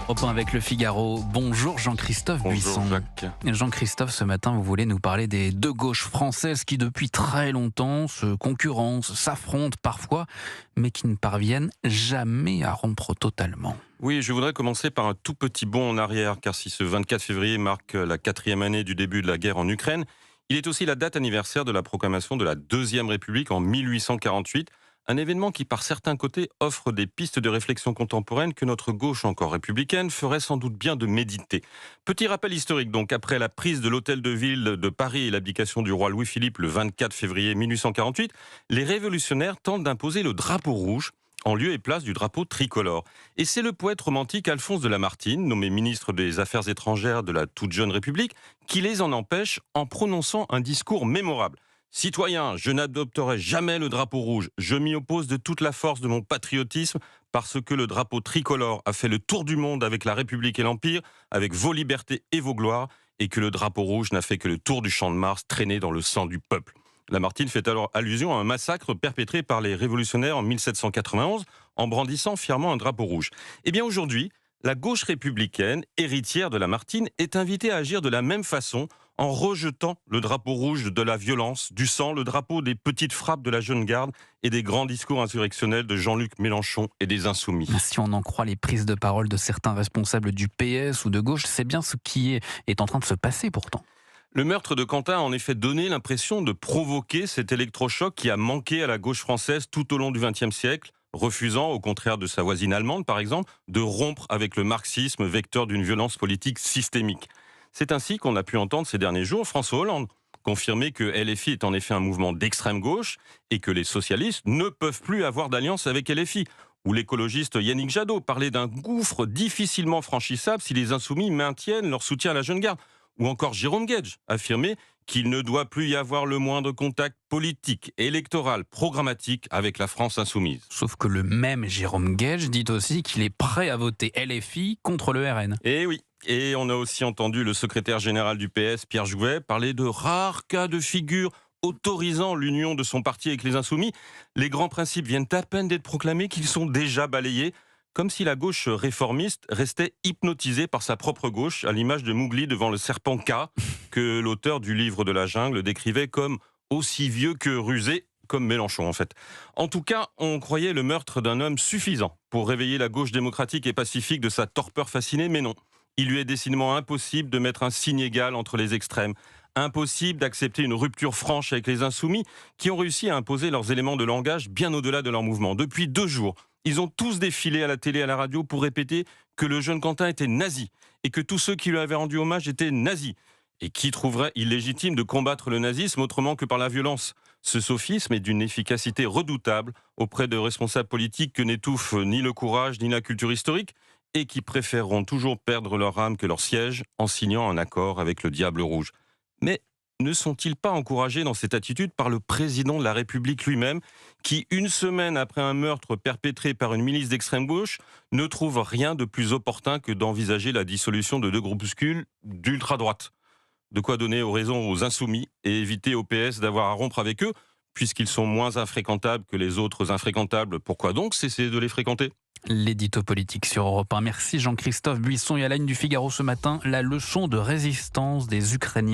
Europe 1 avec Le Figaro. Bonjour Jean-Christophe Buisson. Bonjour Jacques. Jean-Christophe, ce matin, vous voulez nous parler des deux gauches françaises qui, depuis très longtemps, se concurrencent, s'affrontent parfois, mais qui ne parviennent jamais à rompre totalement. Oui, je voudrais commencer par un tout petit bond en arrière, car si ce 24 février marque la 4e année du début de la guerre en Ukraine, il est aussi la date anniversaire de la proclamation de la Deuxième République en 1848, un événement qui, par certains côtés, offre des pistes de réflexion contemporaine que notre gauche encore républicaine ferait sans doute bien de méditer. Petit rappel historique donc, après la prise de l'hôtel de ville de Paris et l'abdication du roi Louis-Philippe le 24 février 1848, les révolutionnaires tentent d'imposer le drapeau rouge en lieu et place du drapeau tricolore. Et c'est le poète romantique Alphonse de Lamartine, nommé ministre des Affaires étrangères de la toute jeune République, qui les en empêche en prononçant un discours mémorable. Citoyens, je n'adopterai jamais le drapeau rouge. Je m'y oppose de toute la force de mon patriotisme parce que le drapeau tricolore a fait le tour du monde avec la République et l'Empire, avec vos libertés et vos gloires, et que le drapeau rouge n'a fait que le tour du champ de Mars traîné dans le sang du peuple. Lamartine fait alors allusion à un massacre perpétré par les révolutionnaires en 1791 en brandissant fièrement un drapeau rouge. Eh bien aujourd'hui, la gauche républicaine, héritière de Lamartine, est invitée à agir de la même façon en rejetant le drapeau rouge de la violence, du sang, le drapeau des petites frappes de la jeune garde et des grands discours insurrectionnels de Jean-Luc Mélenchon et des Insoumis. Si on en croit les prises de parole de certains responsables du PS ou de gauche, c'est bien ce qui est en train de se passer pourtant. Le meurtre de Quentin a en effet donné l'impression de provoquer cet électrochoc qui a manqué à la gauche française tout au long du XXe siècle, refusant, au contraire de sa voisine allemande par exemple, de rompre avec le marxisme, vecteur d'une violence politique systémique. C'est ainsi qu'on a pu entendre ces derniers jours François Hollande confirmer que LFI est en effet un mouvement d'extrême gauche et que les socialistes ne peuvent plus avoir d'alliance avec LFI. Ou l'écologiste Yannick Jadot parlait d'un gouffre difficilement franchissable si les insoumis maintiennent leur soutien à la jeune garde. Ou encore Jérôme Guedj affirmait qu'il ne doit plus y avoir le moindre contact politique, électoral, programmatique avec la France insoumise. Sauf que le même Jérôme Guedj dit aussi qu'il est prêt à voter LFI contre le RN. Et oui, et on a aussi entendu le secrétaire général du PS, Pierre Jouvet, parler de rares cas de figure autorisant l'union de son parti avec les insoumis. Les grands principes viennent à peine d'être proclamés qu'ils sont déjà balayés, comme si la gauche réformiste restait hypnotisée par sa propre gauche, à l'image de Mowgli devant le serpent K, que l'auteur du livre de la jungle décrivait comme aussi vieux que rusé, comme Mélenchon en fait. En tout cas, on croyait le meurtre d'un homme suffisant pour réveiller la gauche démocratique et pacifique de sa torpeur fascinée, mais non. Il lui est décidément impossible de mettre un signe égal entre les extrêmes. Impossible d'accepter une rupture franche avec les insoumis qui ont réussi à imposer leurs éléments de langage bien au-delà de leur mouvement. Depuis 2 jours, ils ont tous défilé à la télé et à la radio pour répéter que le jeune Quentin était nazi et que tous ceux qui lui avaient rendu hommage étaient nazis. Et qui trouverait illégitime de combattre le nazisme autrement que par la violence? Ce sophisme est d'une efficacité redoutable auprès de responsables politiques que n'étouffent ni le courage ni la culture historique et qui préféreront toujours perdre leur âme que leur siège en signant un accord avec le diable rouge. Mais ne sont-ils pas encouragés dans cette attitude par le président de la République lui-même, qui, une semaine après un meurtre perpétré par une milice d'extrême gauche, ne trouve rien de plus opportun que d'envisager la dissolution de 2 groupuscules d'ultra-droite? De quoi donner raison aux insoumis et éviter au PS d'avoir à rompre avec eux, puisqu'ils sont moins infréquentables que les autres infréquentables. Pourquoi donc cesser de les fréquenter? L'édito politique sur Europe 1. Merci Jean-Christophe Buisson. Et à la une du Figaro ce matin, la leçon de résistance des Ukrainiens